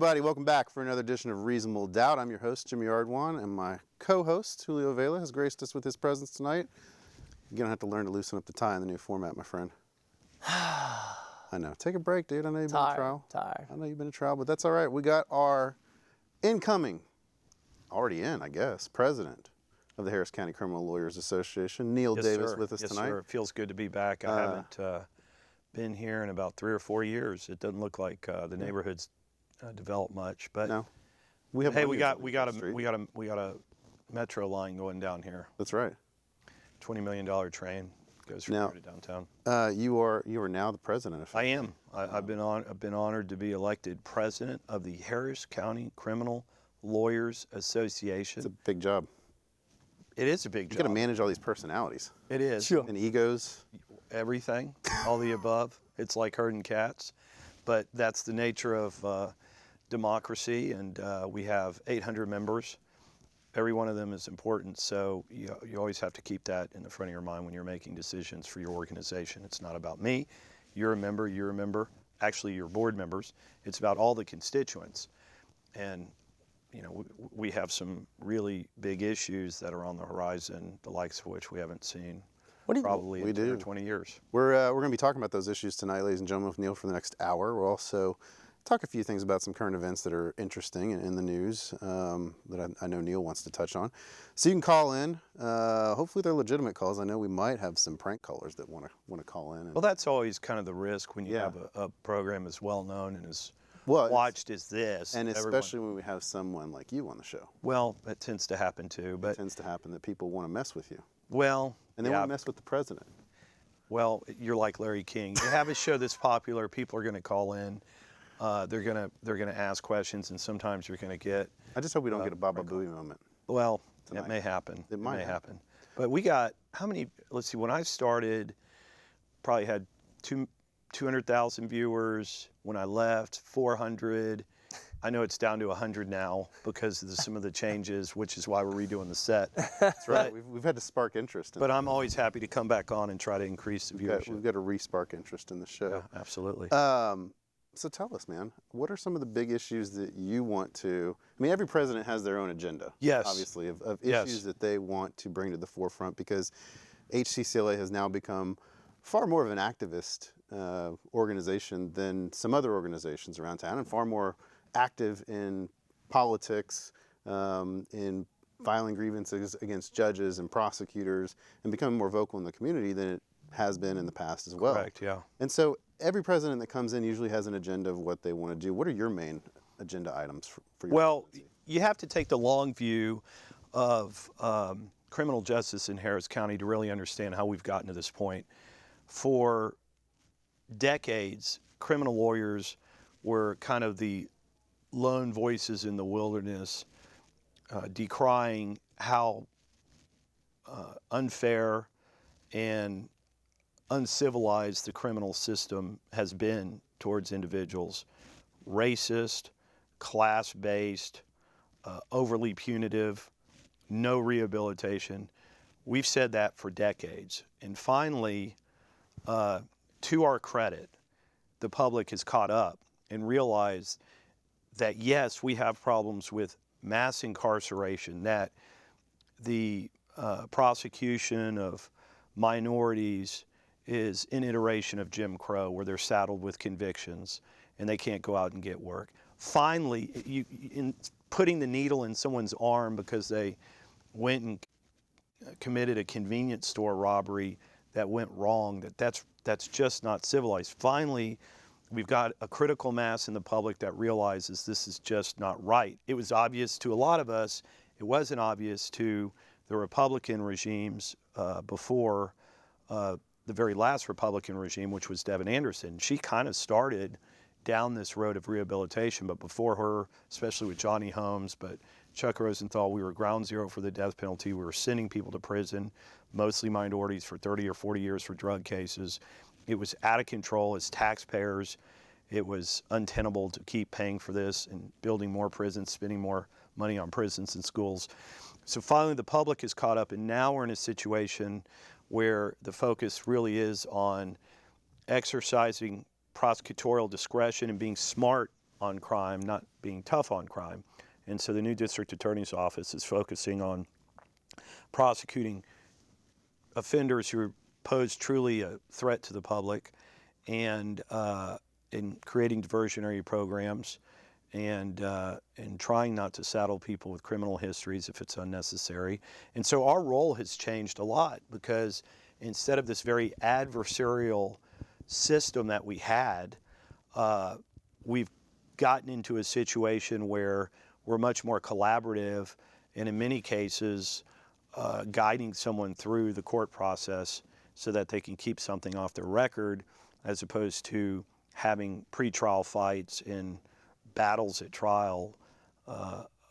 everybody. Welcome back for another edition of Reasonable Doubt. I'm your host, Jimmy Ardwan, and my co-host, Julio Vela, has graced us with his presence tonight. You're going to have to learn to loosen up the tie in the new format, my friend. I know. Take a break, dude. I know you've been a trial. I know you've been a trial, but that's all right. We got our incoming, already in, I guess, president of the Harris County Criminal Lawyers Association, Neal Davis, with us tonight. Yes, sir. It feels good to be back. I haven't been here in about 3 or 4 years. It doesn't look like the neighborhood's developed much, but no. We got a metro line going down here. That's right. $20 million train goes from here to downtown. You are now the president of. I am. I've been honored to be elected president of the Harris County Criminal Lawyers Association. It's a big job. It is a big job. You got to manage all these personalities. It is. Sure. And egos. Everything, all the above. It's like herding cats, but that's the nature of democracy, and we have 800 members. Every one of them is important, so you always have to keep that in the front of your mind when you're making decisions for your organization. It's not about me. You're a member, actually you're board members. It's about all the constituents, and we have some really big issues that are on the horizon, the likes of which we haven't seen probably in 10 or 20 years. We're going to be talking about those issues tonight, ladies and gentlemen, with Neal for the next hour. We'll also talk a few things about some current events that are interesting in the news that I know Neal wants to touch on. So you can call in. Hopefully they're legitimate calls. I know we might have some prank callers that want to call in. Well, that's always kind of the risk when you have a program as well known and as watched as this. And especially when we have someone like you on the show. Well, that tends to happen too. But it tends to happen that people want to mess with you. Well, and they want to mess with the president. Well, you're like Larry King. You have a show this popular, people are going to call in. They're gonna ask questions, and sometimes you're gonna get. I just hope we don't get a Baba Booey moment. Well, tonight. It may happen. It may happen. But we got how many? Let's see. When I started, probably had 200,000 viewers. When I left, 400. I know it's down to 100 now because of some of the changes, which is why we're redoing the set. That's right. We've had to spark interest. But I'm always happy to come back on and try to increase the viewership. We've got to re-spark interest in the show. Yeah, absolutely. So tell us, man, what are some of the big issues that you want to, I mean, every president has their own agenda, yes, obviously, of issues that they want to bring to the forefront, because HCCLA has now become far more of an activist organization than some other organizations around town, and far more active in politics, in filing grievances against judges and prosecutors, and becoming more vocal in the community than it has been in the past as well. Correct, yeah. And so every president that comes in usually has an agenda of what they want to do. What are your main agenda items for your presidency? You have to take the long view of criminal justice in Harris County to really understand how we've gotten to this point. For decades, criminal lawyers were kind of the lone voices in the wilderness, decrying how unfair and uncivilized the criminal system has been towards individuals. Racist, class-based, overly punitive, no rehabilitation. We've said that for decades. And finally, to our credit, the public has caught up and realized that yes, we have problems with mass incarceration, that the prosecution of minorities is an iteration of Jim Crow, where they're saddled with convictions and they can't go out and get work. Finally, in putting the needle in someone's arm because they went and committed a convenience store robbery that went wrong, that's just not civilized. Finally, we've got a critical mass in the public that realizes this is just not right. It was obvious to a lot of us. It wasn't obvious to the Republican regimes before the very last Republican regime, which was Devin Anderson. She kind of started down this road of rehabilitation, but before her, especially with Johnny Holmes, but Chuck Rosenthal, we were ground zero for the death penalty. We were sending people to prison, mostly minorities, for 30 or 40 years for drug cases. It was out of control as taxpayers. It was untenable to keep paying for this and building more prisons, spending more money on prisons and schools. So finally the public is caught up, and now we're in a situation where the focus really is on exercising prosecutorial discretion and being smart on crime, not being tough on crime. And so the new district attorney's office is focusing on prosecuting offenders who pose truly a threat to the public, and in creating diversionary programs, and trying not to saddle people with criminal histories if it's unnecessary. And so our role has changed a lot, because instead of this very adversarial system that we had, we've gotten into a situation where we're much more collaborative, and in many cases guiding someone through the court process so that they can keep something off their record, as opposed to having pretrial fights and battles at trial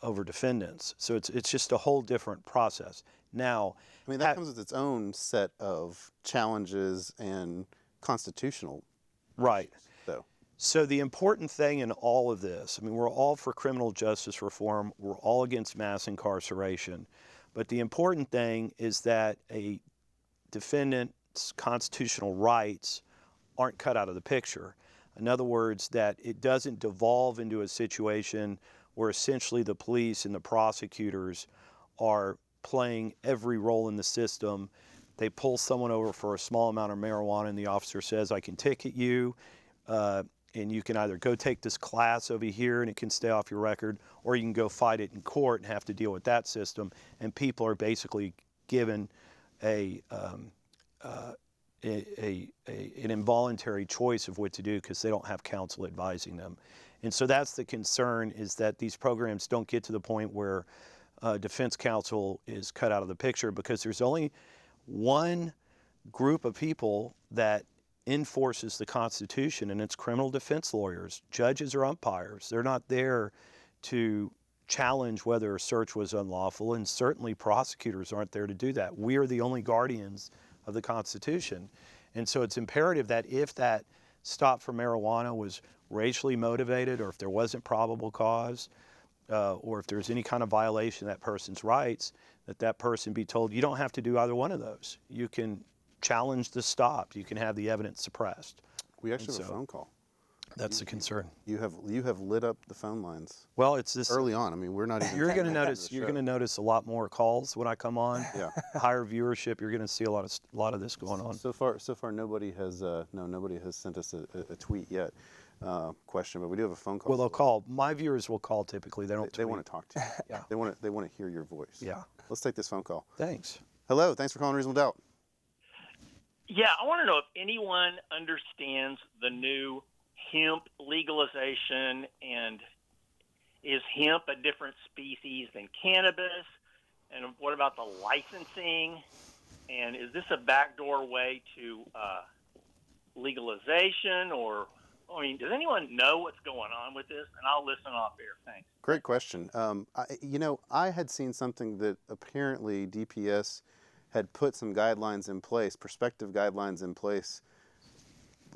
over defendants. So it's just a whole different process. Now, I mean, that comes with its own set of challenges and constitutional right. issues, though. So the important thing in all of this, I mean, we're all for criminal justice reform, we're all against mass incarceration, but the important thing is that a defendant's constitutional rights aren't cut out of the picture. In other words, that it doesn't devolve into a situation where essentially the police and the prosecutors are playing every role in the system. They pull someone over for a small amount of marijuana, and the officer says, I can ticket you, and you can either go take this class over here and it can stay off your record, or you can go fight it in court and have to deal with that system. And people are basically given an involuntary choice of what to do because they don't have counsel advising them. And so that's the concern, is that these programs don't get to the point where defense counsel is cut out of the picture, because there's only one group of people that enforces the Constitution, and it's criminal defense lawyers. Judges or umpires. They're not there to challenge whether a search was unlawful, and certainly prosecutors aren't there to do that. We are the only guardians of the Constitution. And so it's imperative that if that stop for marijuana was racially motivated, or if there wasn't probable cause, or if there's any kind of violation of that person's rights, that person be told, you don't have to do either one of those. You can challenge the stop. You can have the evidence suppressed. We actually have a phone call. That's the concern. You have lit up the phone lines. Well, it's this early on. I mean, we're not even. You're going to notice a lot more calls when I come on. Yeah. Higher viewership. You're going to see a lot of this going on. So far, nobody has sent us a tweet yet. Question, but we do have a phone call. Well, they'll call. My viewers will call typically. They don't. They want to talk to you. Yeah. They want to hear your voice. Yeah. Let's take this phone call. Thanks. Hello. Thanks for calling Reasonable Doubt. Yeah, I want to know if anyone understands the new hemp legalization, and is hemp a different species than cannabis? And what about the licensing? And is this a backdoor way to legalization? Or, I mean, does anyone know what's going on with this? And I'll listen off air. Thanks. Great question. I had seen something that apparently DPS had put some guidelines in place, prospective guidelines in place,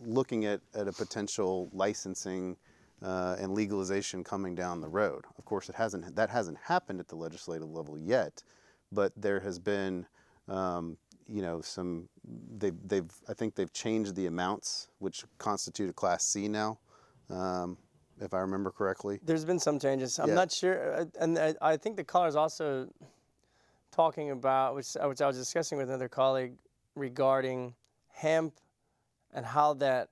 looking at a potential licensing and legalization coming down the road. Of course, that hasn't happened at the legislative level yet, but there has been, I think they've changed the amounts which constitute a Class C now, if I remember correctly. There's been some changes. I'm not sure, and I think the caller's also talking about, which I was discussing with another colleague, regarding hemp and how that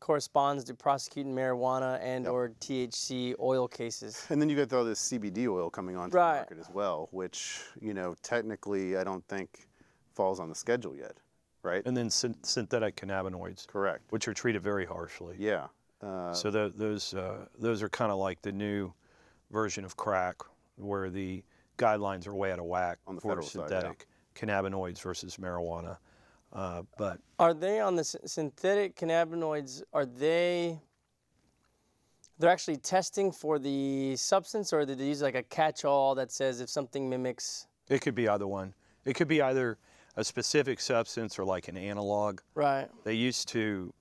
corresponds to prosecuting marijuana and or THC oil cases. And then you got all this CBD oil coming onto the market as well, which, technically I don't think falls on the schedule yet, right? And then synthetic cannabinoids. Correct. Which are treated very harshly. Yeah. So those are kind of like the new version of crack, where the guidelines are way out of whack on the for federal synthetic cannabinoids versus marijuana. But are they on the synthetic cannabinoids? They're actually testing for the substance, or do they use like a catch-all that says if something mimics? It could be either one. It could be either a specific substance or like an analog. Right. They used to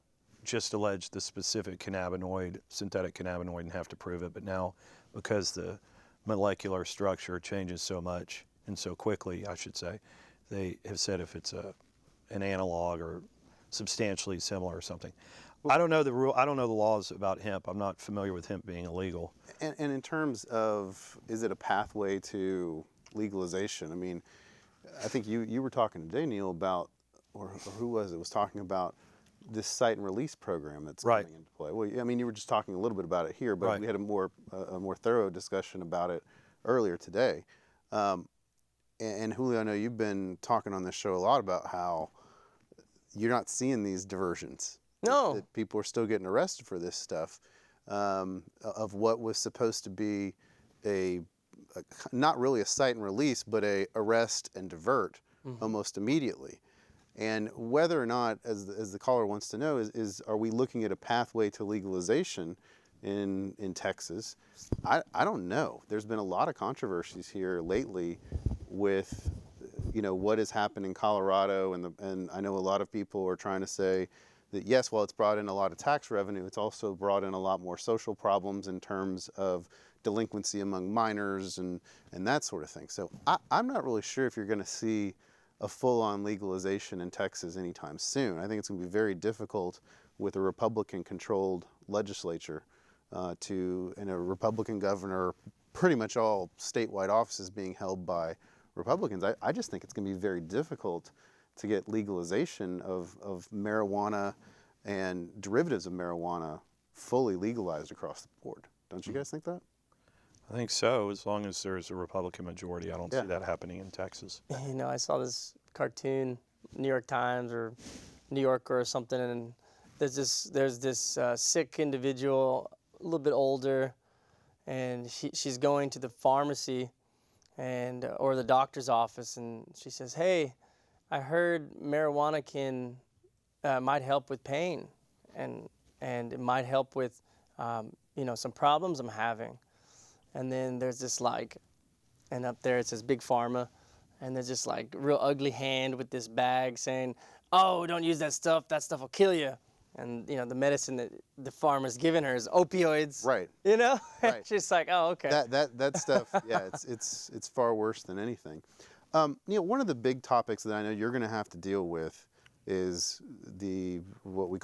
just allege the specific cannabinoid, synthetic cannabinoid, and have to prove it. But now, because the molecular structure changes so much and so quickly, I should say, they have said if it's an analog or substantially similar or something. I don't know the rule. I don't know the laws about hemp. I'm not familiar with hemp being illegal. And in terms of, is it a pathway to legalization? I mean, I think you were talking today, Neal, about, or who was it, was talking about this cite and release program that's Right. coming into play. Well, I mean, you were just talking a little bit about it here, but Right. we had a more thorough discussion about it earlier today. And Julio, I know you've been talking on this show a lot about how you're not seeing these diversions. No. That people are still getting arrested for this stuff, of what was supposed to be a not really a cite and release, but a arrest and divert almost immediately. And whether or not, as the caller wants to know, is are we looking at a pathway to legalization in Texas? I don't know. There's been a lot of controversies here lately with, what has happened in Colorado, and I know a lot of people are trying to say that yes, while it's brought in a lot of tax revenue, it's also brought in a lot more social problems in terms of delinquency among minors and that sort of thing. So I'm not really sure if you're going to see a full-on legalization in Texas anytime soon. I think it's going to be very difficult with a Republican-controlled legislature and a Republican governor, pretty much all statewide offices being held by Republicans. I just think it's going to be very difficult to get legalization of marijuana and derivatives of marijuana fully legalized across the board. Don't you guys think that? I think so, as long as there's a Republican majority. I don't Yeah. see that happening in Texas. I saw this cartoon, New York Times or New Yorker or something, and there's this sick individual, a little bit older, and she's going to the pharmacy or the doctor's office, and she says, "Hey, I heard marijuana might help with pain, and it might help with some problems I'm having." And then there's this and up there it says Big Pharma, and there's this real ugly hand with this bag saying, "Oh, don't use that stuff. That stuff will kill you." And the medicine that the pharma's giving her is opioids. Right. Right. She's like, "Oh, okay." That stuff, yeah, it's far worse than anything. Neal, one of the big topics that I know you're going to have to deal with is what we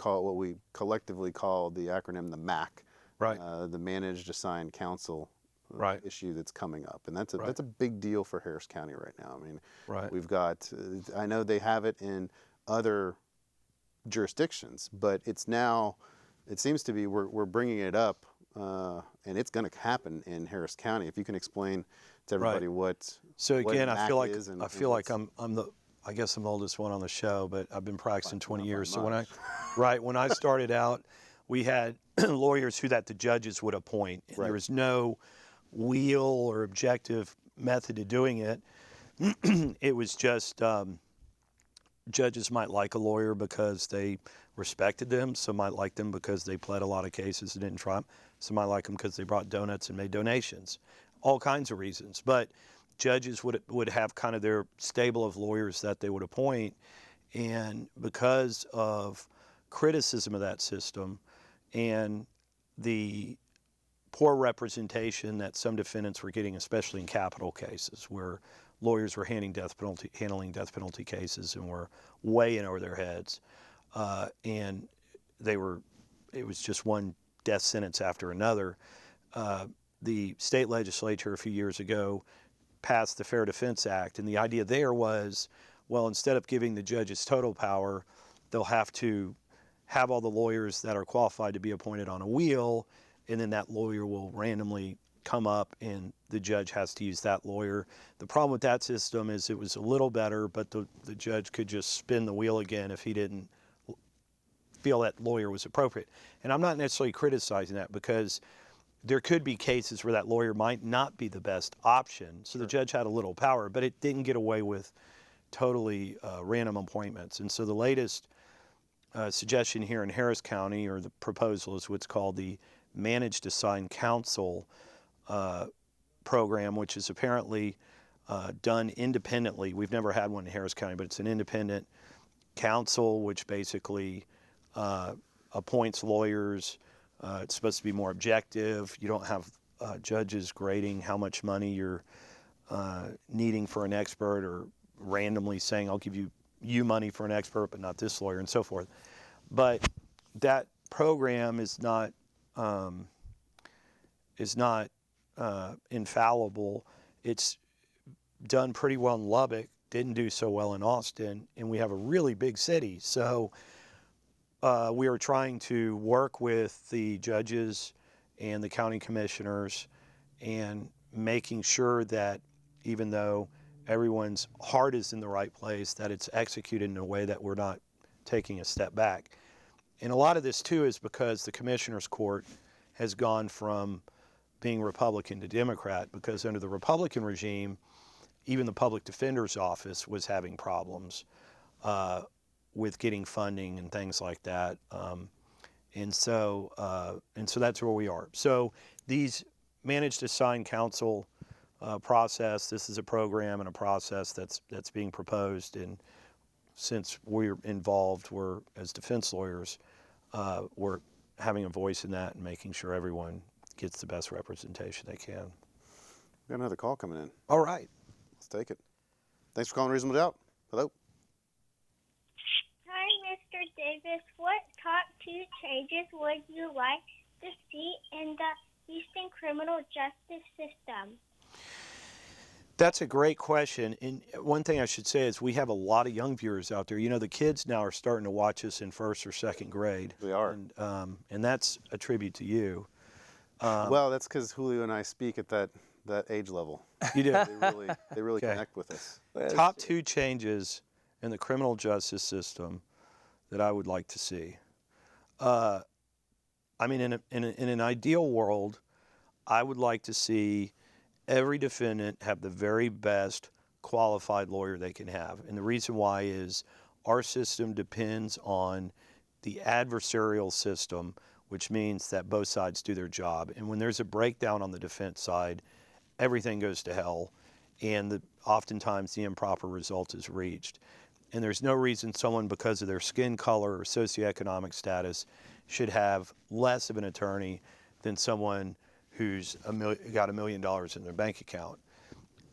collectively call the acronym the MAC, Right. The Managed Assigned Counsel Right. issue that's coming up, and that's Right. a big deal for Harris County right now. I mean, Right. we've got, I know they have it in other jurisdictions, but it seems to be we're bringing it up, and it's going to happen in Harris County. If you can explain to everybody what. So again, what I feel MAC like is and I'm what's- I guess I'm the oldest one on the show, but I've been practicing 20 not by years. So much. when I started out, we had lawyers that the judges would appoint, and Right. there was no wheel or objective method to doing it. It was just judges might like a lawyer because they respected them. Some might like them because they pled a lot of cases and didn't try them. Some might like them because they brought donuts and made donations. All kinds of reasons. But judges would have kind of their stable of lawyers that they would appoint. And because of criticism of that system and the poor representation that some defendants were getting, especially in capital cases, where lawyers were handling death penalty cases and were way in over their heads, and it was just one death sentence after another. The state legislature a few years ago passed the Fair Defense Act, and the idea there was, well, instead of giving the judges total power, they'll have to have all the lawyers that are qualified to be appointed on a wheel, and then that lawyer will randomly come up and the judge has to use that lawyer. The problem with that system is it was a little better, but the judge could just spin the wheel again if he didn't feel that lawyer was appropriate. And I'm not necessarily criticizing that, because there could be cases where that lawyer might not be the best option. So the judge had a little power, but it didn't get away with totally random appointments. And so the latest suggestion here in Harris County, or the proposal, is what's called the Managed Assigned Counsel program, which is apparently done independently. We've never had one in Harris County, but it's an independent counsel which basically appoints lawyers. It's supposed to be more objective. You don't have judges grading how much money you're needing for an expert, or randomly saying, I'll give you money for an expert, but not this lawyer, and so forth. But that program is not infallible. It's done pretty well in Lubbock, didn't do so well in Austin, and we have a really big city. So we are trying to work with the judges and the county commissioners and making sure that even though everyone's heart is in the right place, that it's executed in a way that we're not taking a step back. And a lot of this too is because the commissioner's court has gone from being Republican to Democrat, because under the Republican regime, even the public defender's office was having problems with getting funding and things like that. And so that's where we are. So these managed assigned counsel process, this is a program and a process that's being proposed. And since we're involved, we're, as defense lawyers, we're having a voice in that and making sure everyone gets the best representation they can. We got another call coming in. All right. Let's take it. Thanks for calling Reasonable Doubt. Hello. Hi, Mr. Davis. What top 2 changes would you like to see in the Houston criminal justice system? That's a great question. And one thing I should say is we have a lot of young viewers out there. You know, the kids now are starting to watch us in 1st or 2nd grade. They are. And that's a tribute to you. Well, that's because Julio and I speak at that age level. You do. They really Okay. connect with us. Top 2 changes in the criminal justice system that I would like to see. I mean, in an ideal world, I would like to see every defendant have the very best qualified lawyer they can have. And the reason why is our system depends on the adversarial system, which means that both sides do their job. And when there's a breakdown on the defense side, everything goes to hell, and oftentimes the improper result is reached. And there's no reason someone, because of their skin color or socioeconomic status, should have less of an attorney than someone who's got $1 million in their bank account.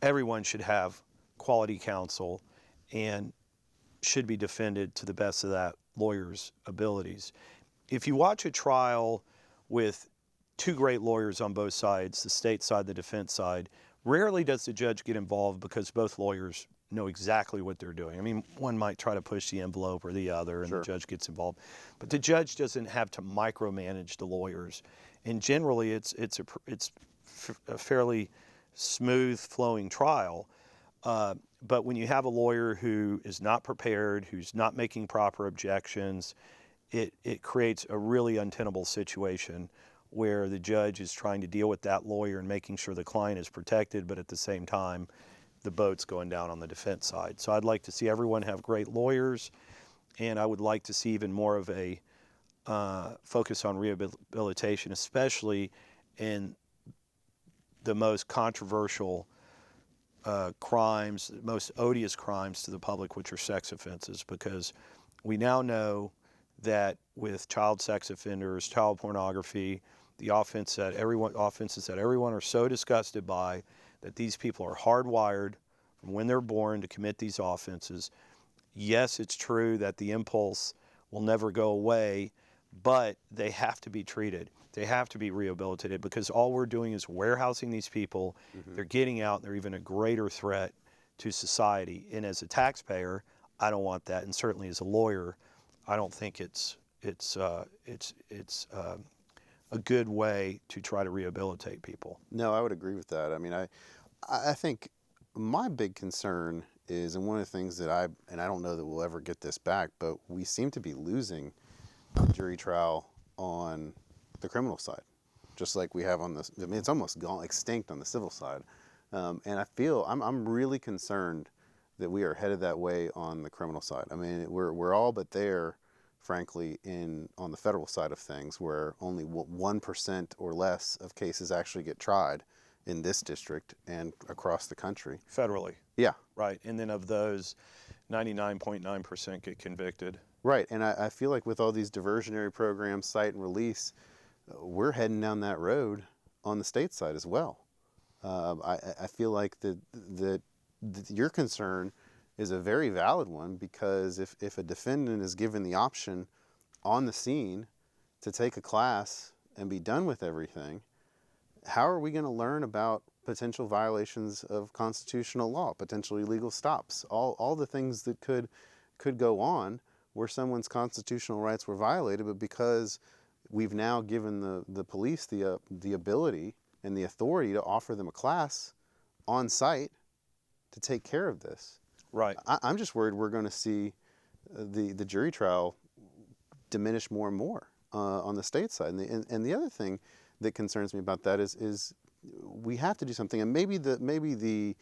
Everyone should have quality counsel and should be defended to the best of that lawyer's abilities. If you watch a trial with 2 great lawyers on both sides, the state side, the defense side, rarely does the judge get involved because both lawyers know exactly what they're doing. I mean, one might try to push the envelope or the other, and Sure. the judge gets involved. But the judge doesn't have to micromanage the lawyers. And generally, it's a fairly smooth flowing trial. But when you have a lawyer who is not prepared, who's not making proper objections, it creates a really untenable situation where the judge is trying to deal with that lawyer and making sure the client is protected, but at the same time, the boat's going down on the defense side. So I'd like to see everyone have great lawyers, and I would like to see even more of a focus on rehabilitation, especially in the most controversial crimes, the most odious crimes to the public, which are sex offenses, because we now know that with child sex offenders, child pornography, the offenses that everyone are so disgusted by, that these people are hardwired from when they're born to commit these offenses. Yes, it's true that the impulse will never go away, but they have to be treated. They have to be rehabilitated, because all we're doing is warehousing these people. Mm-hmm. They're getting out, and they're even a greater threat to society. And as a taxpayer, I don't want that. And certainly as a lawyer, I don't think it's a good way to try to rehabilitate people. No, I would agree with that. I mean, I think my big concern is, and one of the things that I don't know that we'll ever get this back, but we seem to be losing the jury trial on the criminal side, just like we have on this. I mean, it's almost gone extinct on the civil side, and I feel I'm really concerned that we are headed that way on the criminal side. I mean, we're all but there, frankly, on the federal side of things, where only 1% or less of cases actually get tried in this district and across the country. Federally. Yeah. Right. And then of those, 99.9% get convicted. Right. And I feel like with all these diversionary programs, cite and release, we're heading down that road on the state side as well. I feel like that your concern is a very valid one, because if a defendant is given the option on the scene to take a class and be done with everything, how are we going to learn about potential violations of constitutional law, potential illegal stops, all the things that could go on where someone's constitutional rights were violated, but because we've now given the police the ability and the authority to offer them a class on site to take care of this. Right. I'm just worried we're going to see the jury trial diminish more and more on the state side. And the other thing that concerns me about that is we have to do something, and maybe the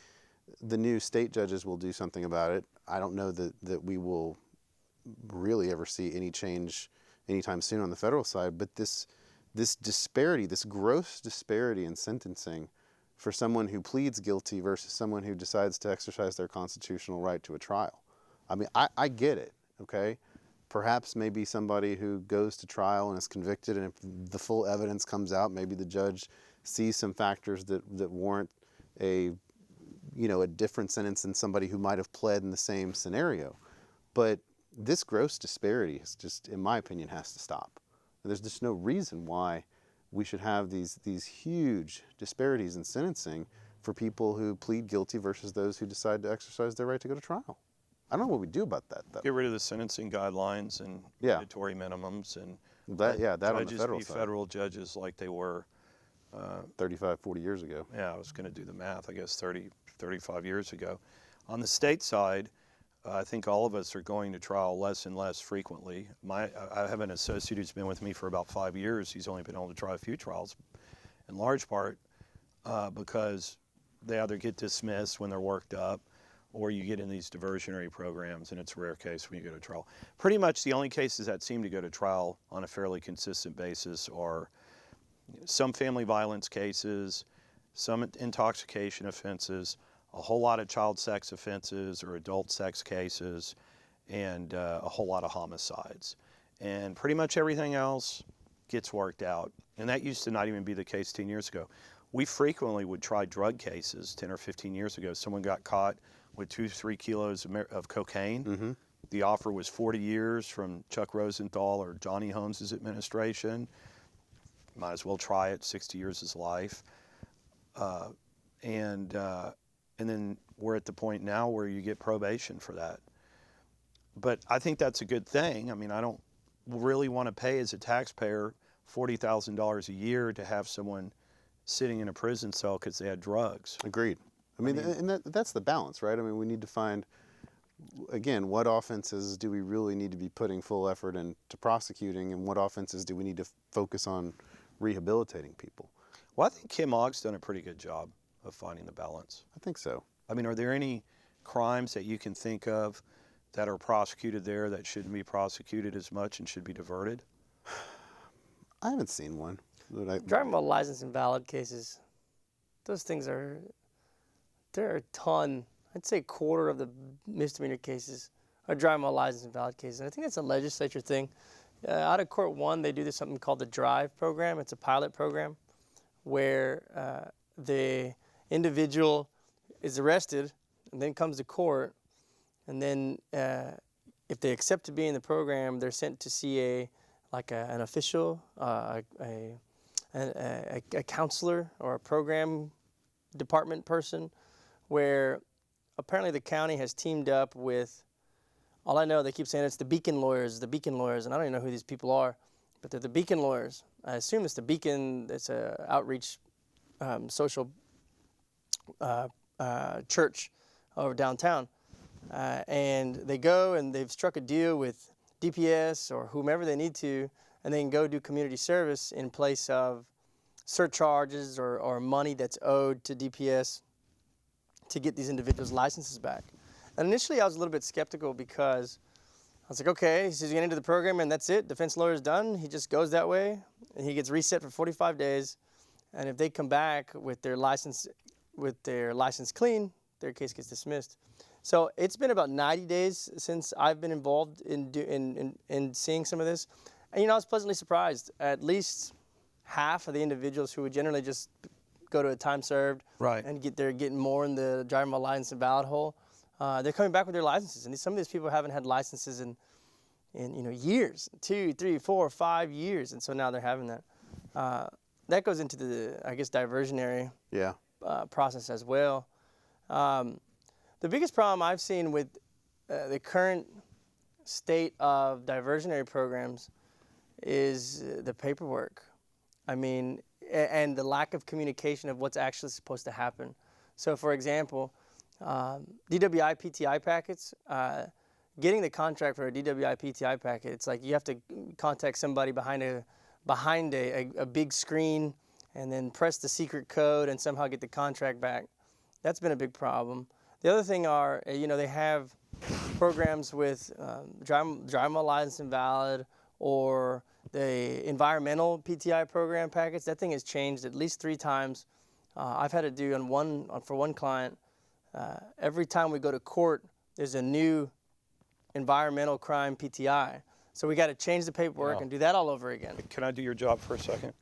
new state judges will do something about it. I don't know that we will really ever see any change anytime soon on the federal side, but this disparity, this gross disparity in sentencing for someone who pleads guilty versus someone who decides to exercise their constitutional right to a trial. I mean, I get it, okay? Perhaps maybe somebody who goes to trial and is convicted, and if the full evidence comes out, maybe the judge sees some factors that warrant a different sentence than somebody who might have pled in the same scenario. But this gross disparity is just, in my opinion, has to stop. And there's just no reason why we should have these huge disparities in sentencing for people who plead guilty versus those who decide to exercise their right to go to trial. I don't know what we do about that, though. Get rid of the sentencing guidelines and mandatory minimums, and that on the federal side. Federal judges like they were 35, 40 years ago. Yeah, I was going to do the math, I guess 30, 35 years ago. On the state side, I think all of us are going to trial less and less frequently. I have an associate who's been with me for about 5 years. He's only been able to try a few trials, in large part because they either get dismissed when they're worked up, or you get in these diversionary programs, and it's a rare case when you go to trial. Pretty much the only cases that seem to go to trial on a fairly consistent basis are some family violence cases, some intoxication offenses, a whole lot of child sex offenses or adult sex cases, and a whole lot of homicides. And pretty much everything else gets worked out. And that used to not even be the case 10 years ago. We frequently would try drug cases 10 or 15 years ago. Someone got caught with 2-3 kilos of cocaine. Mm-hmm. The offer was 40 years from Chuck Rosenthal or Johnny Holmes' administration. Might as well try it, 60 years is life. And then we're at the point now where you get probation for that. But I think that's a good thing. I mean, I don't really want to pay as a taxpayer $40,000 a year to have someone sitting in a prison cell because they had drugs. Agreed. I mean, and that's the balance, right? I mean, we need to find, again, what offenses do we really need to be putting full effort into prosecuting, and what offenses do we need to focus on rehabilitating people? Well, I think Kim Ogg's done a pretty good job of finding the balance. I think so. I mean, are there any crimes that you can think of that are prosecuted there that shouldn't be prosecuted as much and should be diverted? I haven't seen one. Driving while license invalid cases, those things there are a ton. I'd say a quarter of the misdemeanor cases are driving while license invalid cases. And I think that's a legislature thing. Out of Court 1, they do something called the DRIVE program. It's a pilot program where the individual is arrested and then comes to court, and then if they accept to be in the program, they're sent to see an official, a counselor or a program department person, where apparently the county has teamed up with, all I know, they keep saying it's the Beacon lawyers, and I don't even know who these people are, but they're the Beacon lawyers. I assume it's the Beacon, it's a outreach social church over downtown. And they go and they've struck a deal with DPS or whomever they need to, and they can go do community service in place of surcharges or money that's owed to DPS to get these individuals' licenses back. And initially I was a little bit skeptical because I was like, okay, he's getting into the program and that's it, defense lawyer's done, he just goes that way, and he gets reset for 45 days, and if they come back with their license clean, their case gets dismissed. So it's been about 90 days since I've been involved in seeing some of this. And, I was pleasantly surprised. At least half of the individuals who would generally just go to a time served and they're getting more in the driving while license invalid hole, they're coming back with their licenses. And some of these people haven't had licenses in years, 2, 3, 4, 5 years, and so now they're having that. That goes into the, I guess, diversionary process as well. The biggest problem I've seen with the current state of diversionary programs is the paperwork. I mean, and the lack of communication of what's actually supposed to happen. So, for example, DWI PTI packets, getting the contract for a DWI PTI packet, it's like you have to contact somebody behind a big screen and then press the secret code and somehow get the contract back. That's been a big problem. The other thing are, they have programs with driver license invalid or the environmental PTI program packets. That thing has changed at least 3 times. I've had to do for one client, every time we go to court, there's a new environmental crime PTI. So we got to change the paperwork and do that all over again. Can I do your job for a second?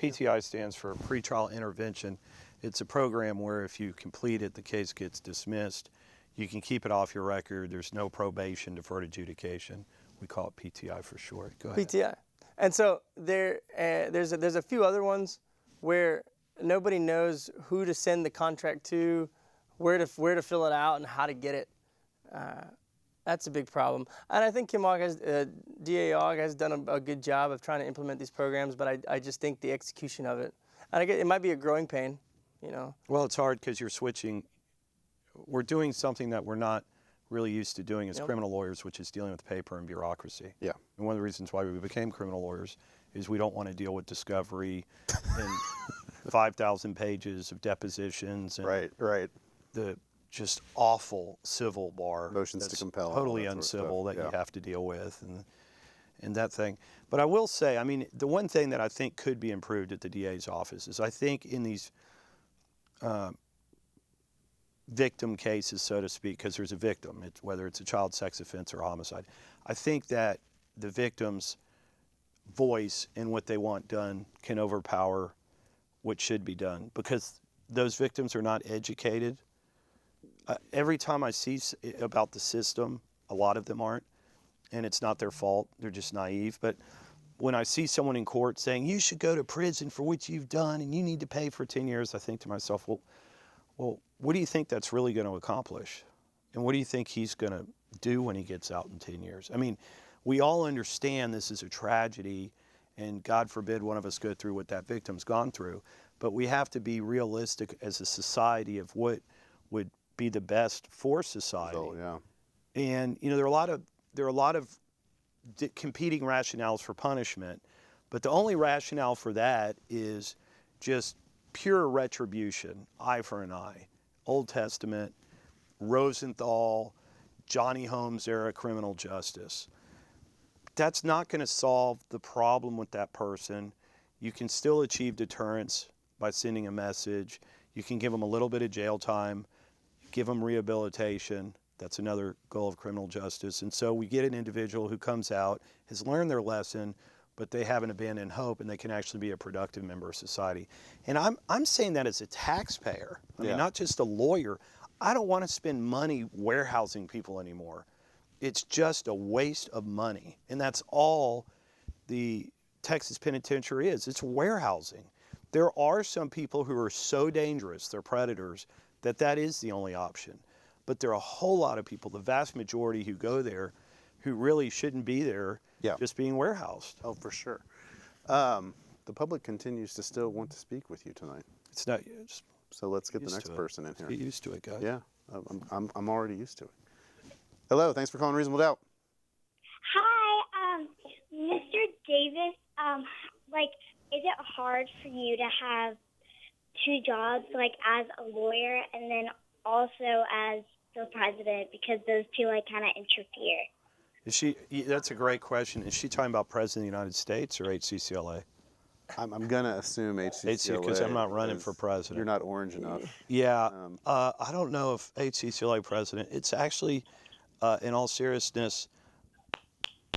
PTI stands for pretrial intervention. It's a program where if you complete it, the case gets dismissed. You can keep it off your record. There's no probation, deferred adjudication. We call it PTI for short. Go ahead. PTI. And so there's a few other ones where nobody knows who to send the contract to, where to fill it out, and how to get it. That's a big problem. And I think DA Ogg has done a good job of trying to implement these programs, but I just think the execution of it, and it might be a growing pain, Well, it's hard because you're switching. We're doing something that we're not really used to doing as criminal lawyers, which is dealing with paper and bureaucracy. Yeah. And one of the reasons why we became criminal lawyers is we don't want to deal with discovery and 5,000 pages of depositions and right. the just awful civil bar. Motions to compel. Totally uncivil that you have to deal with and that thing. But I will say, I mean, the one thing that I think could be improved at the DA's office is I think in these victim cases, so to speak, because there's a victim, whether it's a child sex offense or homicide, I think that the victim's voice and what they want done can overpower what should be done because those victims are not educated. Every time I see about the system, a lot of them aren't, and it's not their fault. They're just naive. But when I see someone in court saying, you should go to prison for what you've done and you need to pay for 10 years, I think to myself, well, what do you think that's really going to accomplish? And what do you think he's going to do when he gets out in 10 years? I mean, we all understand this is a tragedy, and God forbid one of us go through what that victim's gone through. But we have to be realistic as a society of what would be the best for society. And there are a lot of competing rationales for punishment, but the only rationale for that is just pure retribution, eye for an eye. Old Testament, Rosenthal, Johnny Holmes era criminal justice. That's not going to solve the problem with that person. You can still achieve deterrence by sending a message. You can give them a little bit of jail time, give them rehabilitation. That's another goal of criminal justice. And so we get an individual who comes out, has learned their lesson, but they haven't abandoned hope, and they can actually be a productive member of society. And I'm saying that as a taxpayer. I mean, not just a lawyer. I don't want to spend money warehousing people anymore. It's just a waste of money. And that's all the Texas penitentiary is. It's warehousing. There are some people who are so dangerous, they're predators, that is the only option. But there are a whole lot of people, the vast majority who go there, who really shouldn't be there, just being warehoused. Oh, for sure. The public continues to still want to speak with you tonight. It's not. So let's get the next person in here. Get used to it, guys. Yeah, I'm already used to it. Hello, thanks for calling Reasonable Doubt. Hi, Mr. Davis. Is it hard for you to have 2 jobs, as a lawyer and then also as the president, because those 2 kind of interfere? That's a great question. Is she talking about President of the United States or HCCLA? I'm going to assume HCCLA. Because I'm not running for president. You're not orange enough. Yeah. I don't know if HCCLA president. It's actually, in all seriousness,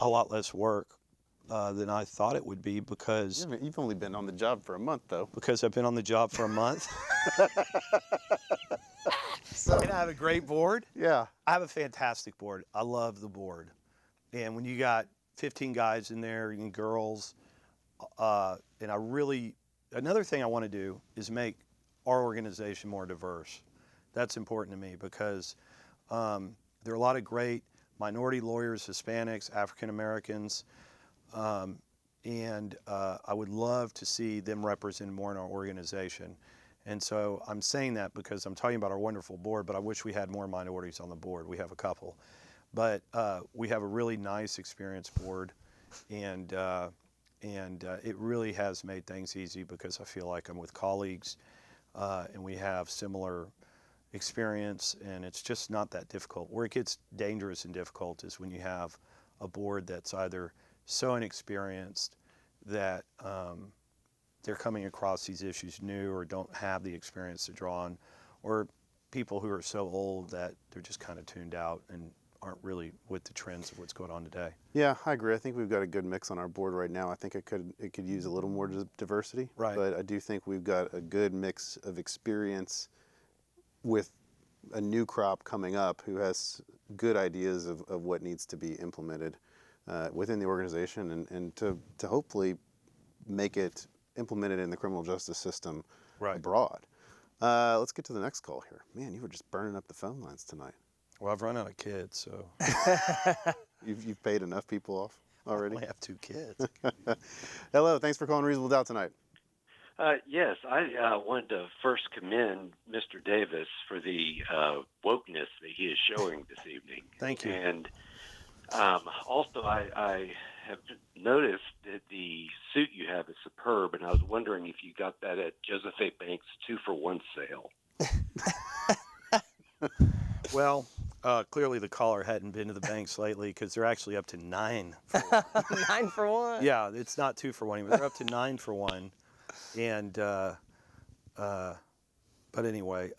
a lot less work than I thought it would be because... You've only been on the job for a month, though. Because I've been on the job for a month. And I have a great board. Yeah. I have a fantastic board. I love the board. And when you got 15 guys in there and girls. And another thing I want to do is make our organization more diverse. That's important to me because there are a lot of great minority lawyers, Hispanics, African Americans, and I would love to see them represented more in our organization. And so I'm saying that because I'm talking about our wonderful board, but I wish we had more minorities on the board. We have a couple. But we have a really nice, experienced board, and it really has made things easy because I feel like I'm with colleagues, and we have similar experience, and it's just not that difficult. Where it gets dangerous and difficult is when you have a board that's either so inexperienced that they're coming across these issues new or don't have the experience to draw on, or people who are so old that they're just kind of tuned out and aren't really with the trends of what's going on today. Yeah, I agree. I think we've got a good mix on our board right now. I think it could use a little more diversity. Right. But I do think we've got a good mix of experience with a new crop coming up who has good ideas of what needs to be implemented within the organization and to hopefully make it implemented in the criminal justice system abroad. Let's get to the next call here. Man, you were just burning up the phone lines tonight. Well, I've run out of kids, so. You've paid enough people off already? I only have 2 kids. Hello, thanks for calling Reasonable Doubt tonight. Yes, I wanted to first commend Mr. Davis for the wokeness that he is showing this evening. Thank you. And also, I have noticed that the suit you have is superb, and I was wondering if you got that at Joseph A. Banks' 2-for-1 sale. Well, clearly the caller hadn't been to the banks lately because they're actually up to 9 for 1. 9 for 1? Yeah, it's not 2 for 1 anymore. They're up to 9 for 1. And, but anyway,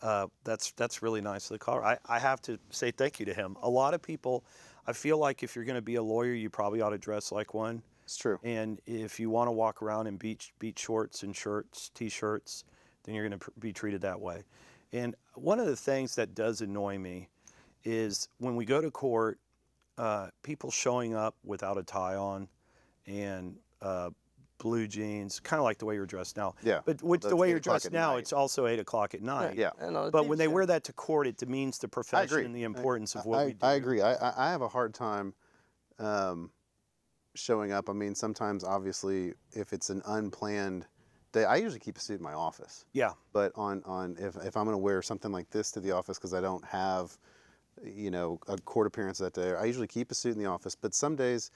that's really nice of the caller. I have to say thank you to him. A lot of people, I feel like if you're going to be a lawyer, you probably ought to dress like one. It's true. And if you want to walk around in beach shorts and shirts, T-shirts, then you're going to be treated that way. And one of the things that does annoy me is when we go to court, people showing up without a tie on and blue jeans, kind of like the way you're dressed now. Yeah. But the way you're dressed now, it's also 8 o'clock at night. Yeah. But when they wear that to court, it demeans the profession and the importance of what we do. I agree. I have a hard time showing up. I mean, sometimes, obviously, if it's an unplanned day, I usually keep a suit in my office. Yeah. But if I'm going to wear something like this to the office because I don't have, a court appearance that day, I usually keep a suit in the office. But some days,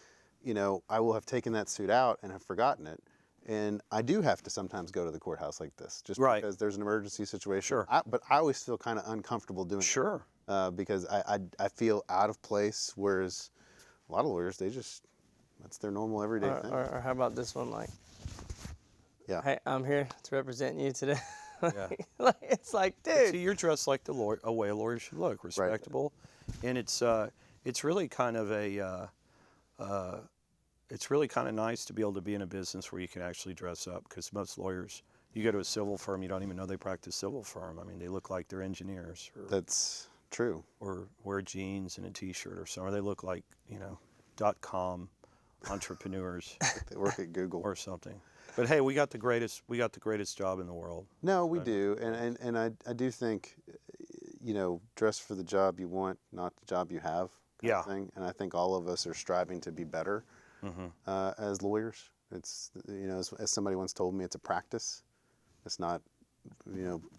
I will have taken that suit out and have forgotten it. And I do have to sometimes go to the courthouse like this, just because there's an emergency situation. Sure. But I always feel kind of uncomfortable doing it. Because I feel out of place, whereas a lot of lawyers, that's their normal everyday thing. Or how about this one, like, yeah, hey, I'm here to represent you today. Yeah. It's like, dude. See, you're dressed like a way a lawyer should look, respectable. Right. And it's really kind of it's really kind of nice to be able to be in a business where you can actually dress up, because most lawyers, you go to a civil firm, you don't even know they practice civil firm. I mean, they look like they're engineers. That's true. Or wear jeans and a T-shirt or something. Or they look like, .com entrepreneurs. They work at Google or something. But hey, we got the greatest job in the world. No, we do, and I do think, dress for the job you want, not the job you have. Kind of thing. And I think all of us are striving to be better as lawyers. It's as somebody once told me, it's a practice. It's not,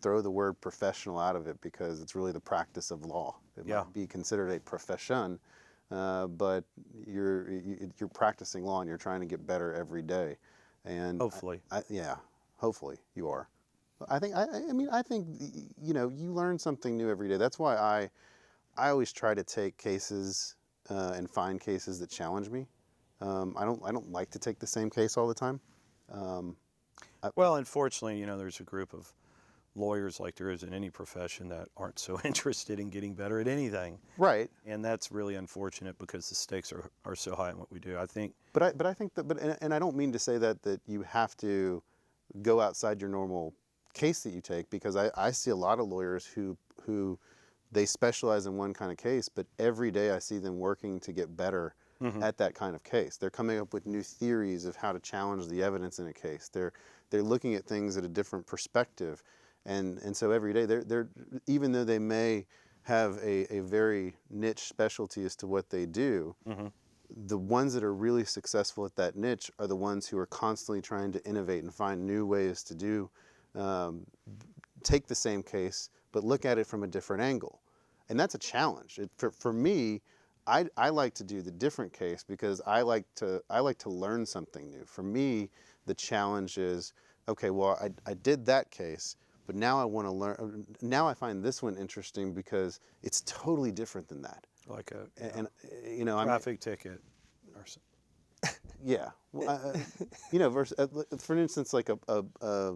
throw the word professional out of it, because it's really the practice of law. It might be considered a profession, but you're practicing law and you're trying to get better every day. And hopefully, hopefully you are. I think you learn something new every day. That's why I always try to take cases and find cases that challenge me. I don't like to take the same case all the time. Well, unfortunately, there's a group of lawyers, like there is in any profession, that aren't so interested in getting better at anything. Right. And that's really unfortunate, because the stakes are so high in what we do, I think. But I think that, and I don't mean to say that you have to go outside your normal case that you take, because I see a lot of lawyers who they specialize in one kind of case, but every day I see them working to get better at that kind of case. They're coming up with new theories of how to challenge the evidence in a case. They're looking at things at a different perspective, and so every day they're even though they may have a very niche specialty as to what they do, the ones that are really successful at that niche are the ones who are constantly trying to innovate and find new ways to do take the same case but look at it from a different angle, and that's a challenge. For me, I like to do the different case because I like to learn something new. For me, the challenge is, okay, well, I did that case, but now I want to learn. Now I find this one interesting because it's totally different than that. Like And you know, traffic ticket, or yeah, for instance, like a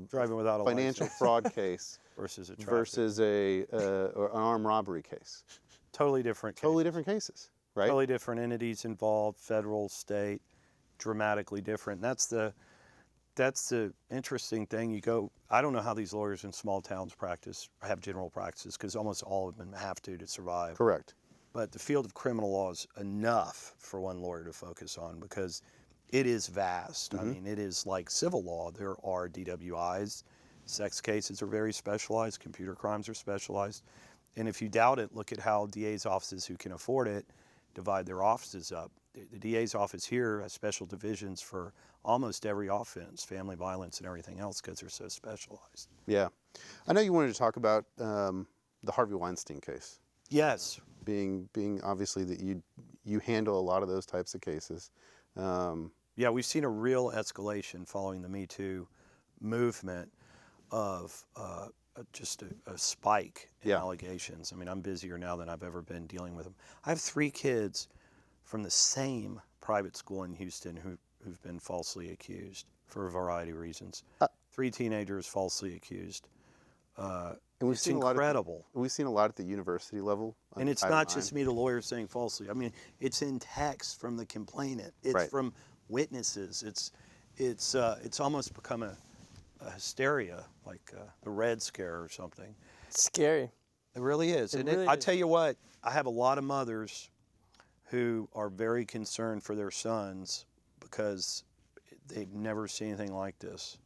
driving without a financial license fraud case versus a traffic. versus or an armed robbery case. Totally different cases. Totally different cases, right? Totally different entities involved, federal, state, dramatically different. That's the interesting thing. I don't know how these lawyers in small towns have general practices, because almost all of them have to survive. Correct. But the field of criminal law is enough for one lawyer to focus on, because it is vast. I mean, it is like civil law. There are DWIs, sex cases are very specialized, computer crimes are specialized. And if you doubt it, look at how DA's offices who can afford it divide their offices up. The DA's office here has special divisions for almost every offense, family violence and everything else, because they're so specialized. Yeah. I know you wanted to talk about the Harvey Weinstein case. Yes. Being obviously that you handle a lot of those types of cases. Yeah, we've seen a real escalation following the Me Too movement of just a spike in allegations. I mean, I'm busier now than I've ever been dealing with them. I have 3 kids from the same private school in Houston who've been falsely accused for a variety of reasons. 3 teenagers falsely accused. And it's incredible. We've seen a lot at the university level. And it's not just me, the lawyer, saying falsely. I mean, it's in text from the complainant. It's from witnesses. It's almost become a hysteria, like the Red Scare or something. It's scary. It really is. I tell you what, I have a lot of mothers who are very concerned for their sons because they've never seen anything like this.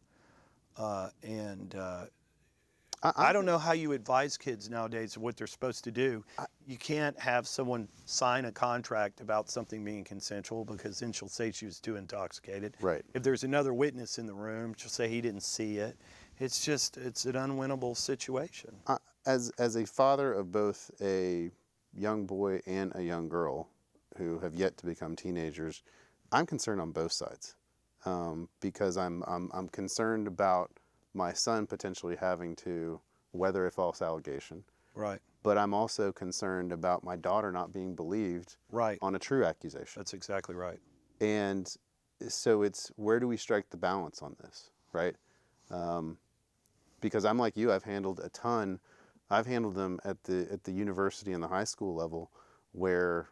I don't know how you advise kids nowadays of what they're supposed to do. You can't have someone sign a contract about something being consensual, because then she'll say she was too intoxicated. Right. If there's another witness in the room, she'll say he didn't see it. It's an unwinnable situation. As a father of both a young boy and a young girl who have yet to become teenagers, I'm concerned on both sides, because I'm concerned about my son potentially having to weather a false allegation. Right. But I'm also concerned about my daughter not being believed on a true accusation. That's exactly right. And so it's, where do we strike the balance on this, right? Because I'm like you, I've handled them at the university and the high school level, where,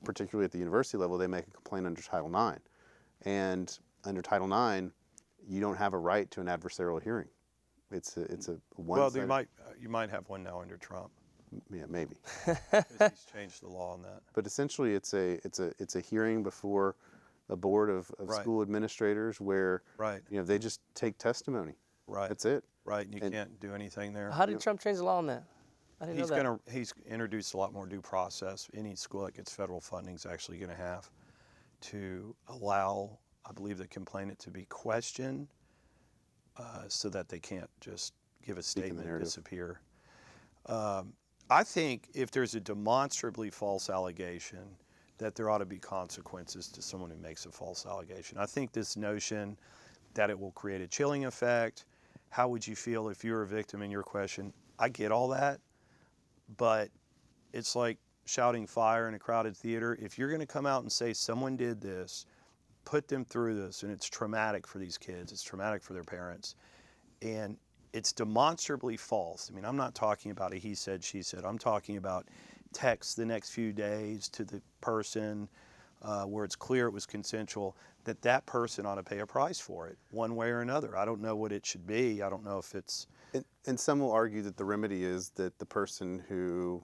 particularly at the university level, they make a complaint under Title IX. And under Title IX, you don't have a right to an adversarial hearing. It's a one-sided. Well, you might have one now under Trump. Yeah, maybe. Because he's changed the law on that. But essentially, it's a hearing before a board of school administrators where they just take testimony. Right. That's it. Right. And you can't do anything there. How did Trump change the law on that? I didn't know that. He's introduced a lot more due process. Any school that gets federal funding is actually going to have to allow, I believe, the complainant to be questioned, so that they can't just give a statement and disappear. I think if there's a demonstrably false allegation, that there ought to be consequences to someone who makes a false allegation. I think this notion that it will create a chilling effect, how would you feel if you were a victim in your question? I get all that, but it's like shouting fire in a crowded theater. If you're going to come out and say someone did this, put them through this, and it's traumatic for these kids, it's traumatic for their parents, and it's demonstrably false. I mean, I'm not talking about a he said, she said. I'm talking about texts the next few days to the person where it's clear it was consensual, that person ought to pay a price for it, one way or another. I don't know what it should be. I don't know if it's... And some will argue that the remedy is that the person who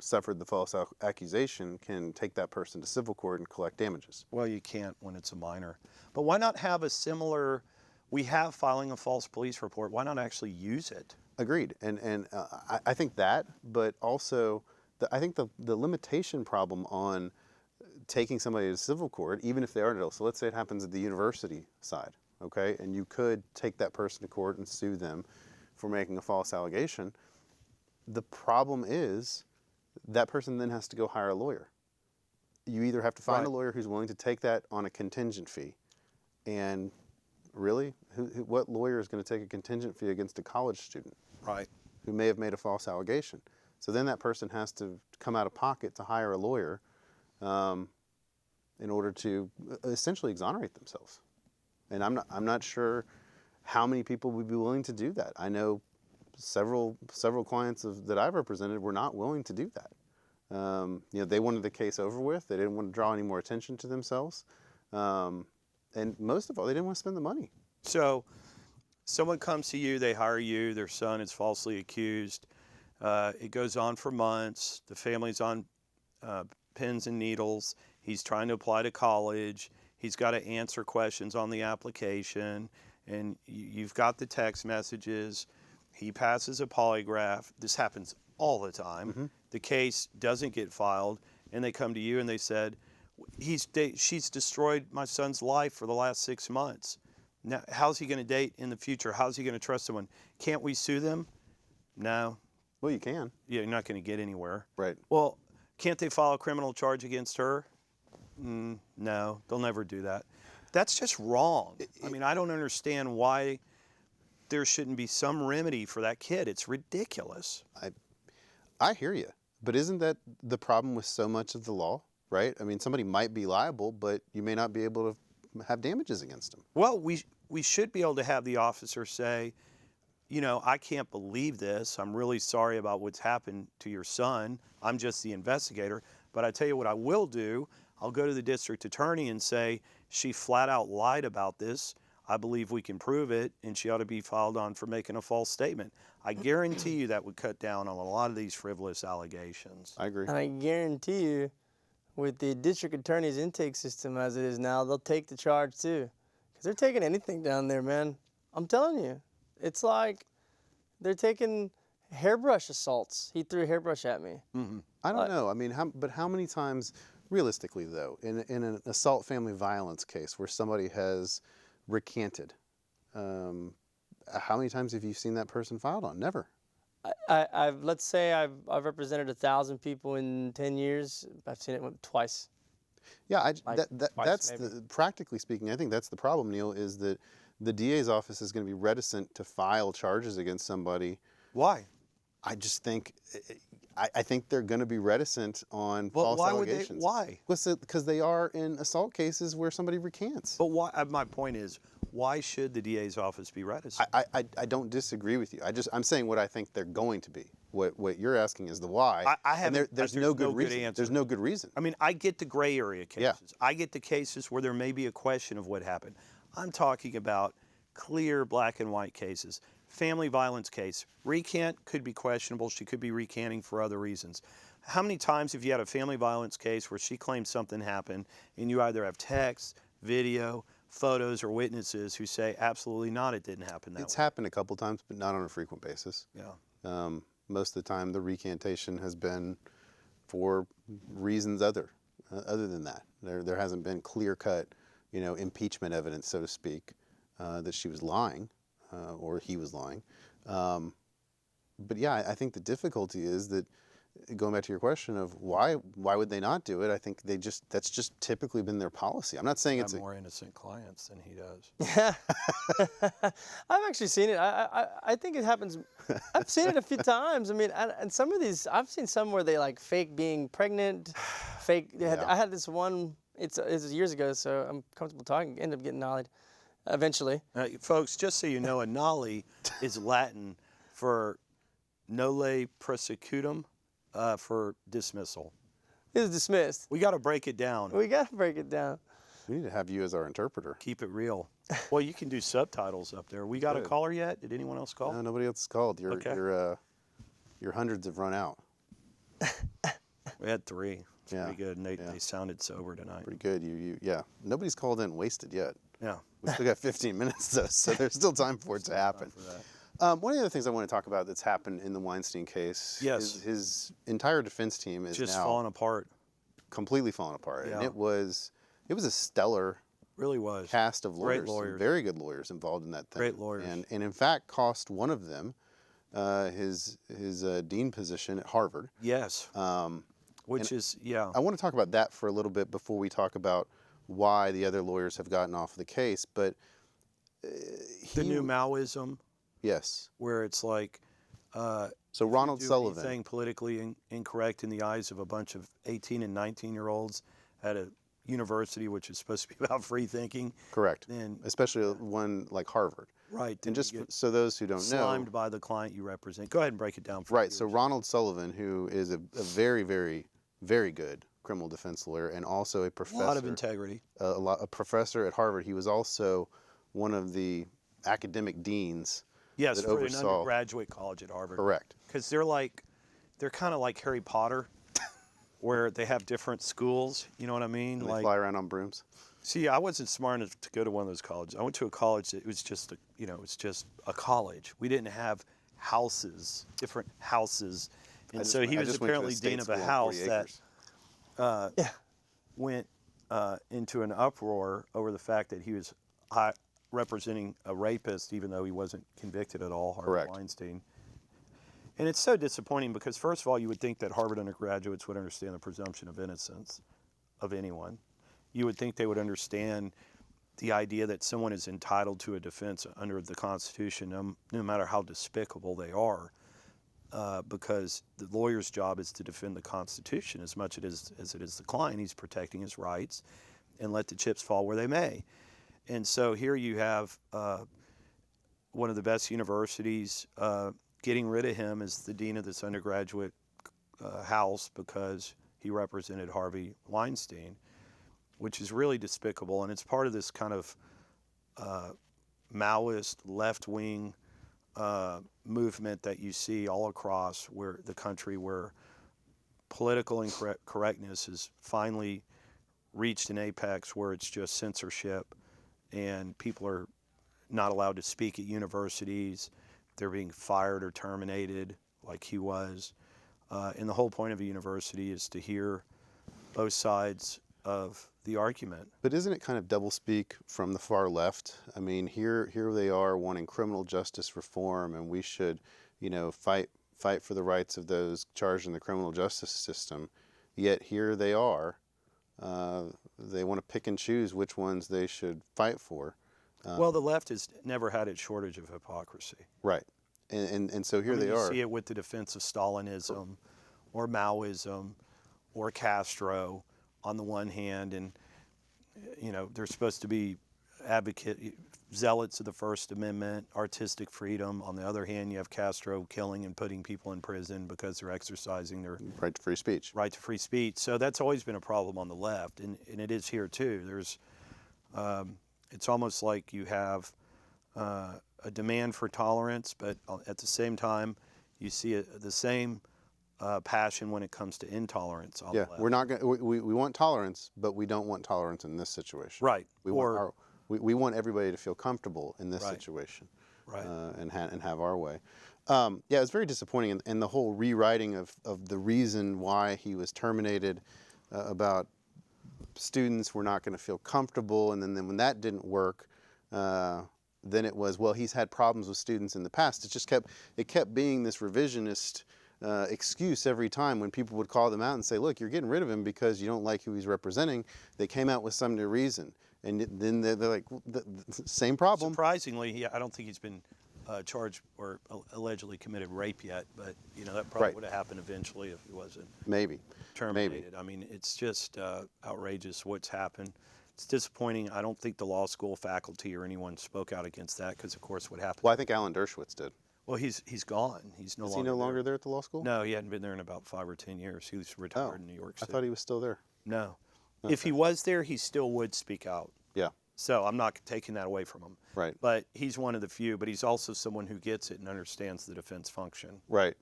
suffered the false accusation can take that person to civil court and collect damages. Well, you can't when it's a minor. But why not have a similar, we have filing a false police report, why not actually use it? Agreed. And I think that, but also I think the limitation problem on taking somebody to civil court, even if they are an adult, so let's say it happens at the university side, okay, and you could take that person to court and sue them for making a false allegation. The problem is that person then has to go hire a lawyer. You either have to find a lawyer who's willing to take that on a contingent fee, and really, what lawyer is going to take a contingent fee against a college student who may have made a false allegation? So then that person has to come out of pocket to hire a lawyer in order to essentially exonerate themselves. And I'm not sure how many people would be willing to do that. I know several clients that I've represented were not willing to do that. They wanted the case over with. They didn't want to draw any more attention to themselves. And most of all, they didn't want to spend the money. So someone comes to you, they hire you, their son is falsely accused. It goes on for months. The family's on pins and needles. He's trying to apply to college. He's got to answer questions on the application. And you've got the text messages. He passes a polygraph. This happens all the time. Mm-hmm. The case doesn't get filed, and they come to you and they said, she's destroyed my son's life for the last 6 months. Now, how's he going to date in the future? How's he going to trust someone? Can't we sue them? No. Well, you can. Yeah, you're not going to get anywhere. Right. Well, can't they file a criminal charge against her? No, they'll never do that. That's just wrong. I mean, I don't understand why there shouldn't be some remedy for that kid. It's ridiculous. I hear you. But isn't that the problem with so much of the law, right? I mean, somebody might be liable, but you may not be able to have damages against them. Well, we should be able to have the officer say, I can't believe this. I'm really sorry about what's happened to your son. I'm just the investigator. But I tell you what I will do. I'll go to the district attorney and say, she flat out lied about this. I believe we can prove it, and she ought to be filed on for making a false statement. I guarantee you that would cut down on a lot of these frivolous allegations. I agree. And I guarantee you, with the district attorney's intake system as it is now, they'll take the charge too. Because they're taking anything down there, man. I'm telling you. It's like they're taking hairbrush assaults. He threw a hairbrush at me. Mm-hmm. I don't know. I mean, how many times, realistically though, in an assault family violence case where somebody has recanted, how many times have you seen that person filed on? Never. Let's say I've represented 1,000 people in 10 years. I've seen it twice. Yeah, twice, that's practically speaking, I think that's the problem, Neal, is that the DA's office is going to be reticent to file charges against somebody. Why? I just think, I think they're going to be reticent on false allegations. Why? Because they are in assault cases where somebody recants. But why? My point is, why should the DA's office be reticent? I don't disagree with you. I'm saying what I think they're going to be. What you're asking is the why. There's no good reason. There's no good reason. I mean, I get the gray area cases. Yeah. I get the cases where there may be a question of what happened. I'm talking about clear black and white cases. Family violence case. Recant could be questionable. She could be recanting for other reasons. How many times have you had a family violence case where she claims something happened and you either have text, video, photos, or witnesses who say, absolutely not, it didn't happen that way? It's happened a couple times, but not on a frequent basis. Yeah. Most of the time, the recantation has been for reasons other than that. There hasn't been clear-cut, impeachment evidence, so to speak, that she was lying or he was lying. But yeah, I think the difficulty is that, going back to your question of why would they not do it, I think that's just typically been their policy. I'm not saying it's more innocent clients than he does. I've actually seen it. I think it happens. I've seen it a few times. I mean, and some of these, I've seen some where they like fake being pregnant, fake. I had this one. It was years ago, so I'm comfortable talking. Ended up getting nollied eventually. Folks, just so you know, a nollie is Latin for noli prosecutum. For dismissal. It was dismissed. We got to break it down. We got to break it down. We need to have you as our interpreter. Keep it real. Well, you can do subtitles up there. We got a caller yet? Did anyone else call? No, nobody else has called. Your hundreds have run out. We had 3. It's Yeah, pretty good, and they yeah. sounded sober tonight. Pretty good. Yeah. Nobody's called in wasted yet. Yeah. We still got 15 minutes, though, so there's still time for it to happen. For that. One of the other things I want to talk about that's happened in the Weinstein case Yes. is his entire defense team is Just now falling apart. completely falling apart. Yeah. And it was a stellar Really was. cast of lawyers, Great lawyers. some very good lawyers involved in that thing. Great lawyers. And in fact cost one of them his dean position at Harvard. Yes. Which is, yeah. I want to talk about that for a little bit before we talk about why the other lawyers have gotten off the case. But The new Maoism, yes. where it's like, So Ronald do Sullivan. anything politically incorrect in the eyes of a bunch of 18 and 19-year-olds at a university which is supposed to be about free thinking. Correct. Then Especially one like Harvard. right. And just you get so those who don't know. slimed by the client you represent. Go ahead and break it down for Right. viewers. So Ronald Sullivan, who is a very, very, very good criminal defense lawyer and also a a professor. lot of integrity. A professor at Harvard. He was also one of the academic deans. Yes, that for an oversaw- undergraduate college at Harvard. Correct. Because they're kind of like Harry Potter, where they have different schools. You know what I mean? And they Like, fly around on brooms. see, I wasn't smart enough to go to one of those colleges. I went to a college that it was just a college. We didn't have houses, different houses, and so he I was just went to a apparently state dean of a school on house 40 that acres. went into an uproar over the fact that he was representing a rapist, even though he wasn't convicted at all, Harvey Correct. Weinstein. And it's so disappointing because, first of all, you would think that Harvard undergraduates would understand the presumption of innocence of anyone. You would think they would understand the idea that someone is entitled to a defense under the Constitution, no matter how despicable they are, because the lawyer's job is to defend the Constitution as much as it is the client. He's protecting his rights and let the chips fall where they may. And so here you have one of the best universities getting rid of him as the dean of this undergraduate house because he represented Harvey Weinstein, which is really despicable. And it's part of this kind of Maoist left-wing movement that you see all across the country, where political incorrectness has finally reached an apex where it's just censorship and people are not allowed to speak at universities. They're being fired or terminated like he was. And the whole point of a university is to hear both sides of the argument. But isn't it kind of doublespeak from the far left? I mean, here they are wanting criminal justice reform, and we should, fight for the rights of those charged in the criminal justice system. Yet here they are. They want to pick and choose which ones they should fight for. Well, the left has never had its shortage of hypocrisy. Right. And so here they you are. see it with the defense of Stalinism or Maoism or Castro on the one hand, and they're supposed to be zealots of the First Amendment, artistic freedom. On the other hand, you have Castro killing and putting people in prison because they're exercising their right to free speech. Right to free speech. So that's always been a problem on the left, and it is here too. There's, it's almost like you have a demand for tolerance, but at the same time, you see the same passion when it comes to intolerance. On the left. We're not going. We want tolerance, but we don't want tolerance in this situation. Right. We want everybody to feel comfortable in this situation, right? And have our way. It's very disappointing, and the whole rewriting of the reason why he was terminated, about students were not going to feel comfortable, and then when that didn't work, then it was, well, he's had problems with students in the past. It kept being this revisionist excuse every time when people would call them out and say, look, you're getting rid of him because you don't like who he's representing. They came out with some new reason. And then they're like, the same problem. Surprisingly, I don't think he's been charged or allegedly committed rape yet, but that probably would have happened eventually if he wasn't terminated. Maybe. I mean, it's just outrageous what's happened. It's disappointing. I don't think the law school faculty or anyone spoke out against that because, of course, what happened. Well, I think Alan Dershowitz did. Well, he's gone. He's no longer. Is he no longer there at the law school? No, he hadn't been there in about 5 or 10 years. He was retired in New York City. I thought he was still there. No. Okay. If he was there, he still would speak out. Yeah. So I'm not taking that away from him. Right. But he's one of the few, but he's also someone who gets it and understands the defense function. Right.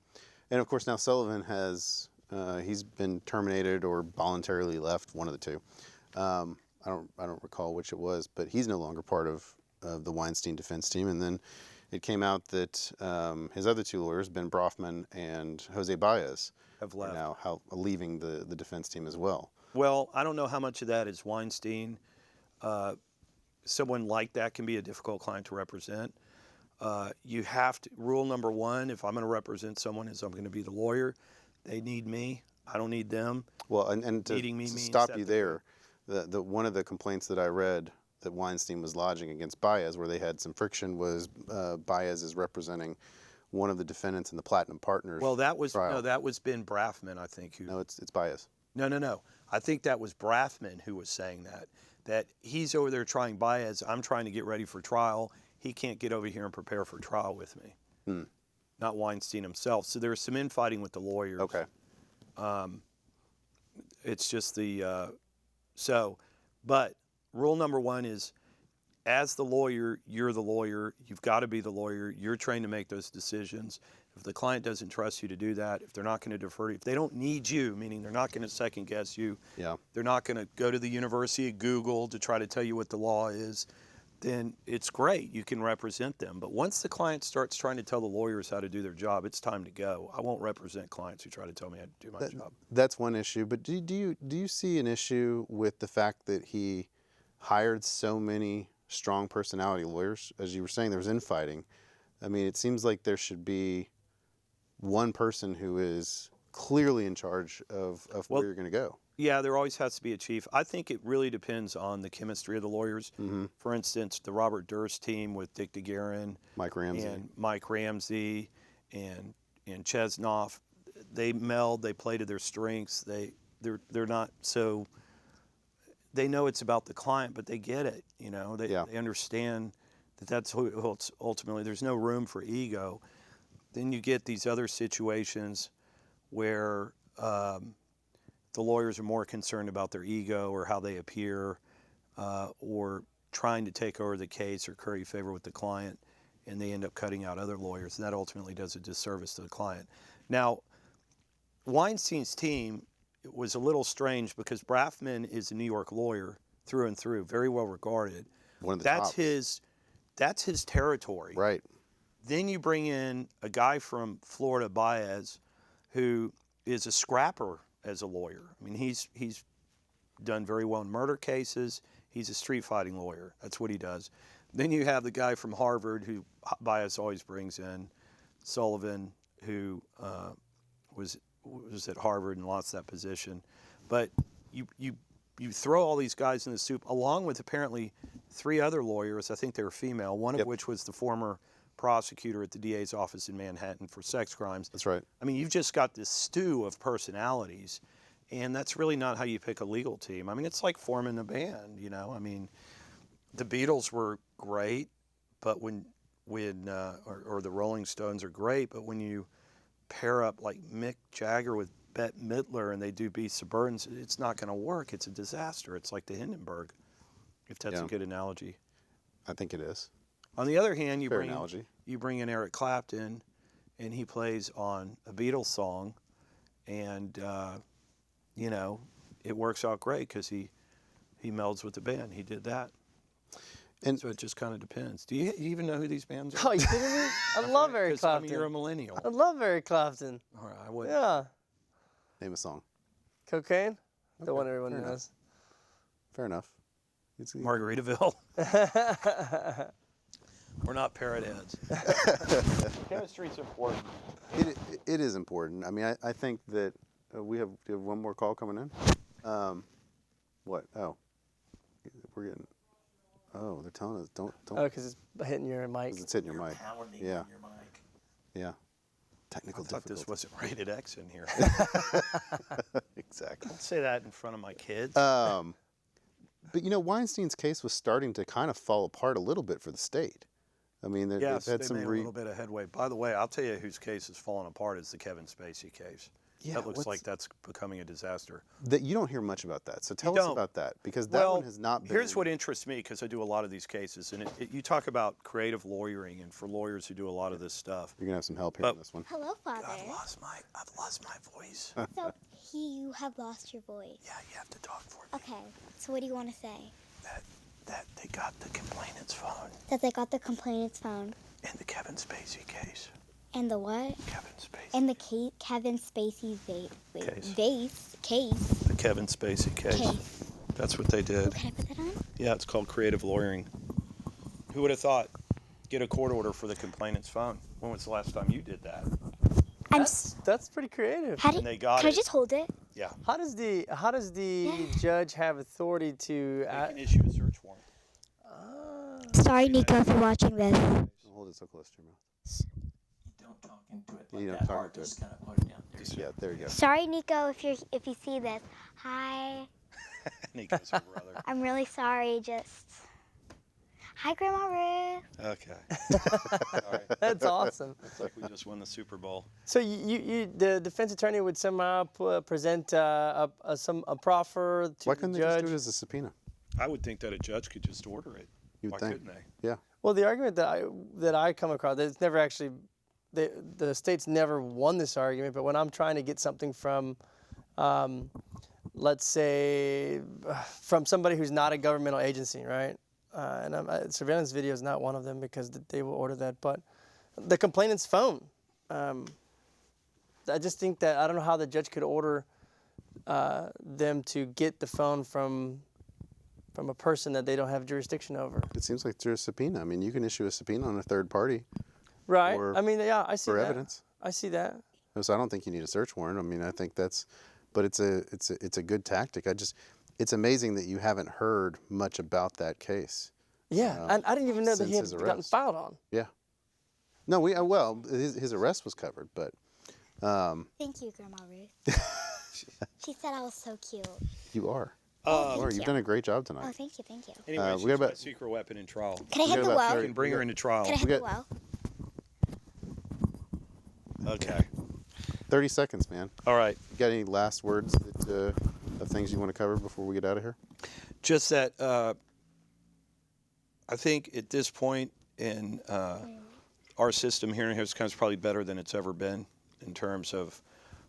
And of course now Sullivan has He's been terminated or voluntarily left, one of the two. I don't recall which it was, but he's no longer part of the Weinstein defense team. And then it came out that his other two lawyers, Ben Brofman and Jose Baez, Have are left. now leaving the defense team as well. Well, I don't know how much of that is Weinstein. Someone like that can be a difficult client to represent. You have to, rule number one, if I'm going to represent someone, is I'm going to be the lawyer. They need me. I don't need them. Well, and to, Needing me to means stop that you they're- there, the one of the complaints that I read that Weinstein was lodging against Baez, where they had some friction, was Baez is representing one of the defendants in the Platinum Partners. Well, that was trial. no, that was Ben Brafman, I think. Who? No, it's Baez. No. I think that was Brafman who was saying that. That he's over there trying Baez. I'm trying to get ready for trial. He can't get over here and prepare for trial with me. Not Weinstein himself. So there was some infighting with the lawyers. Okay. It's just the but rule number one is, as the lawyer, you're the lawyer. You've got to be the lawyer. You're trained to make those decisions. If the client doesn't trust you to do that, if they're not going to defer to you, if they don't need you, meaning they're not going to second guess you, Yeah. they're not going to go to the University of Google to try to tell you what the law is, then it's great. You can represent them. But once the client starts trying to tell the lawyers how to do their job, it's time to go. I won't represent clients who try to tell me how to do my job. That's one issue. But do you see an issue with the fact that he hired so many strong personality lawyers? As you were saying, there was infighting. I mean, it seems like there should be one person who is clearly in charge of where you're going to go. Yeah, there always has to be a chief. I think it really depends on the chemistry of the lawyers. For instance, the Robert Durst team with Dick DeGuerin, Mike Ramsey. and Mike Ramsey, and Chesnoff, they meld. They play to their strengths. They're not so. They know it's about the client, but they get it. You know, they understand that that's who ultimately. There's no room for ego. Then you get these other situations where the lawyers are more concerned about their ego or how they appear, or trying to take over the case or curry favor with the client, and they end up cutting out other lawyers, and that ultimately does a disservice to the client. Now, Weinstein's team was a little strange because Brafman is a New York lawyer through and through, very well regarded. One of the That's tops. that's his territory. Right. Then you bring in a guy from Florida, Baez, who is a scrapper as a lawyer. I mean, he's done very well in murder cases. He's a street fighting lawyer. That's what he does. Then you have the guy from Harvard who Baez always brings in, Sullivan, who was at Harvard and lost that position. But you throw all these guys in the soup, along with apparently 3 other lawyers. I think they were female, one of which was the former prosecutor at the DA's office in Manhattan for sex crimes. That's right. I mean, you've just got this stew of personalities, and that's really not how you pick a legal team. I mean, it's like forming a band, you know. I mean, the Beatles were great, but or the Rolling Stones are great, but when you pair up like Mick Jagger with Bette Midler and they do Beasts of Burdens, it's not going to work. It's a disaster. It's like the Hindenburg, if that's a good analogy. I think it is. On the other hand, you Fair bring analogy. you bring in Eric Clapton, and he plays on a Beatles song, and you know, it works out great because he melds with the band. He did that, and so it just kind of depends. Do you even know who these bands are? Oh, you kidding me? I love Eric 'Cause, Clapton. I mean, you're a millennial. I love Eric Clapton. All right, I would. Yeah. Name a song. Cocaine? The one everyone fair knows. Fair enough. Margaritaville. We're not parrot heads. Chemistry's important. It is important. I mean, I think that we have one more call coming in. What? Oh, we're getting. Oh, they're telling us don't. Oh, because it's hitting your mic. 'Cause it's hitting your mic. Yeah. Yeah. Technical I thought difficulties. this wasn't rated X in here. Exactly. Don't say that in front of my kids. But you know, Weinstein's case was starting to kind of fall apart a little bit for the state. I mean, Yes, they've had they some made a little bit of headway. By the way, I'll tell you whose case has fallen apart is the Kevin Spacey case. Yeah, that looks what's- like that's becoming a disaster. That you don't hear much about that. So tell us don't. about that, because that one has not been. Here's what interests me, because I do a lot of these cases, and you talk about creative lawyering, and for lawyers who do a lot of this stuff. You're gonna have some help here on this one. Hello, Father. I've lost my voice. So you have lost your voice. Yeah, you have to talk for me. Okay. So what do you want to say? That they got the complainant's phone That they got the complainant's phone. in the Kevin Spacey case. And the what? Kevin Spacey. And the Kevin Spacey case. The Kevin Spacey case. Case. That's what they did. Can I put that on? Yeah, it's called creative lawyering. Who would have thought? Get a court order for the complainant's phone. When was the last time you did that? That's pretty creative. And they got Can I it. just hold it? Yeah. How does the judge have authority to? They can issue a search warrant. Sorry, Nico, if you're watching this. Don't hold it so close to your mouth. Don't talk into it You like don't that talk hard. into Just it. kind of put it down. There you Yeah, there you go. Sorry, Nico, if you see this. Hi. Nico's her brother. I'm really sorry. Hi, Grandma Ruth. Okay. That's awesome. It's like we just won the Super Bowl. So the defense attorney would somehow present a proffer to Why the couldn't they judge. just do it as a subpoena? I would think that a judge could just order it. You Why would think. couldn't they? Yeah. Well, the argument that I come across, that it's never actually, the state's never won this argument. But when I'm trying to get something from, let's say, from somebody who's not a governmental agency, right? And surveillance video is not one of them, because they will order that. But the complainant's phone, I just think that I don't know how the judge could order them to get the phone from a person that they don't have jurisdiction over. It seems like there's a subpoena. I mean, you can issue a subpoena on a third party Right. Or I mean, yeah, I see for that. evidence. I see that. So I don't think you need a search warrant. I mean, I think but it's a good tactic. It's amazing that you haven't heard much about that case. Yeah, and I didn't even know that he had since his gotten arrest. filed on. Yeah. No, his arrest was covered, but Thank you, Grandma Ruth. She said I was so cute. you are. Thank You've you. done a great job tonight. Oh, thank you, thank you. Anyway, we she's got my about- secret weapon in trial. Can I We hit got the about well? I 30 can bring her into trial. Can I hit We the got- well? Okay. 30 seconds, man. All right. You got any last words of things you want to cover before we get out of here? Just that I think at this point in our system here in Harrison County is probably better than it's ever been in terms of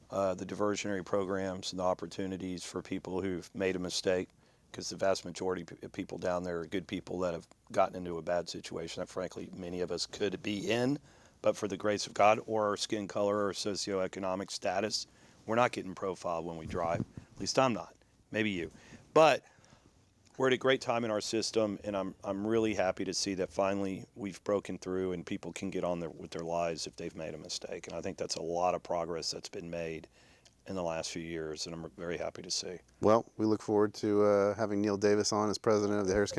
the diversionary programs and the opportunities for people who've made a mistake, because the vast majority of people down there are good people that have gotten into a bad situation that frankly many of us could be in, but for the grace of God or our skin color or socioeconomic status, we're not getting profiled when we drive. At least I'm not. Maybe you. But we're at a great time in our system, and I'm really happy to see that finally we've broken through and people can get on with their lives if they've made a mistake. And I think that's a lot of progress that's been made in the last few years, and I'm very happy to see. Well, we look forward to having Neal Davis on as president of the Harris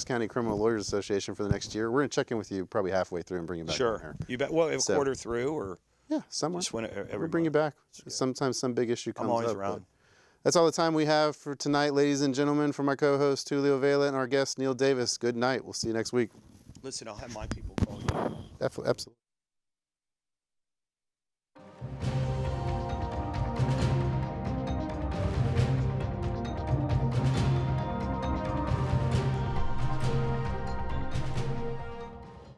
County Criminal Lawyers Association for the next year. We're going to check in with you probably halfway through and bring you back on Sure. here. You bet. Well, a So- quarter through, or Yeah, somewhere. just when every We'll bring you month. back. Sometimes some big issue comes I'm always up. but around. That's all the time we have for tonight, ladies and gentlemen. For my co-host, Julio Vela, and our guest, Neal Davis, good night. We'll see you next week. Listen, I'll have my people call you. Absolutely.